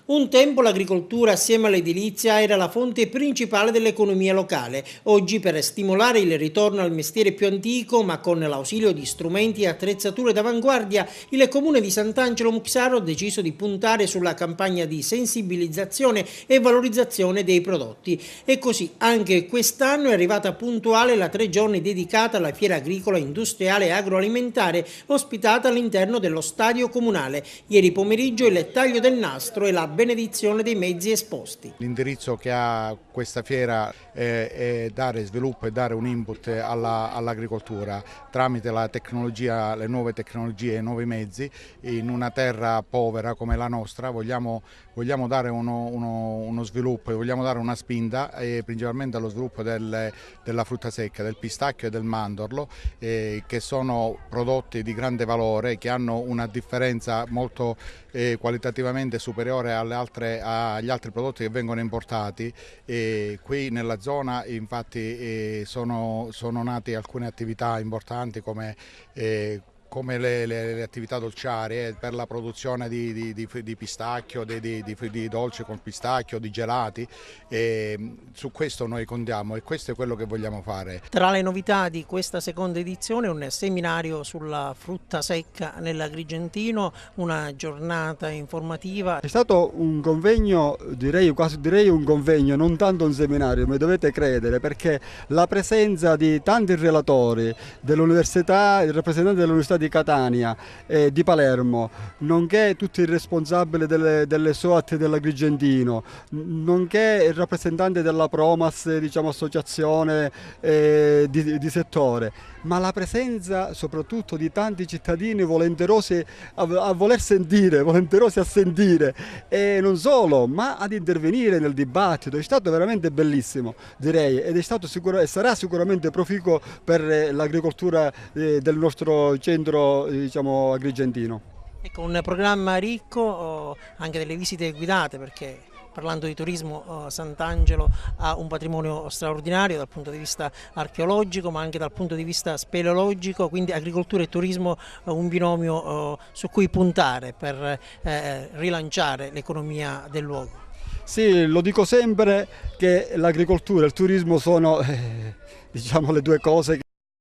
Un tempo l'agricoltura assieme all'edilizia era la fonte principale dell'economia locale. Oggi, per stimolare il ritorno al mestiere più antico, ma con l'ausilio di strumenti e attrezzature d'avanguardia, il comune di Sant'Angelo Muxaro ha deciso di puntare sulla campagna di sensibilizzazione e valorizzazione dei prodotti. E così anche quest'anno è arrivata puntuale la 3 giorni dedicata alla fiera agricola, industriale e agroalimentare ospitata all'interno dello stadio comunale. Ieri pomeriggio il taglio del nastro e la benedizione dei mezzi esposti. L'indirizzo che ha questa fiera è dare sviluppo e dare un input all'agricoltura tramite la tecnologia, le nuove tecnologie e i nuovi mezzi. In una terra povera come la nostra vogliamo dare uno sviluppo e vogliamo dare una spinta principalmente allo sviluppo della frutta secca, del pistacchio e del mandorlo, che sono prodotti di grande valore, che hanno una differenza molto qualitativamente superiore agli altri prodotti che vengono importati. Qui nella zona infatti sono nate alcune attività importanti come le attività dolciarie per la produzione di pistacchio, di dolci con pistacchio, di gelati. Su questo noi contiamo e questo è quello che vogliamo fare. Tra le novità di questa seconda edizione un seminario sulla frutta secca nell'Agrigentino, una giornata informativa. È stato un convegno, direi un convegno, non tanto un seminario, mi dovete credere, perché la presenza di tanti relatori dell'università, il rappresentante dell'Università di Catania e di Palermo, nonché tutti i responsabili delle SOAT dell'Agrigentino, nonché il rappresentante della Promas, associazione di settore, ma la presenza soprattutto di tanti cittadini volenterosi a voler sentire, volenterosi a sentire, e non solo, ma ad intervenire nel dibattito. È stato veramente bellissimo, direi, ed è stato e sarà sicuramente proficuo per l'agricoltura del nostro centro agrigentino. Ecco, un programma ricco, anche delle visite guidate, perché parlando di turismo Sant'Angelo ha un patrimonio straordinario dal punto di vista archeologico ma anche dal punto di vista speleologico, quindi agricoltura e turismo un binomio su cui puntare per rilanciare l'economia del luogo. Sì, lo dico sempre che l'agricoltura e il turismo sono le due cose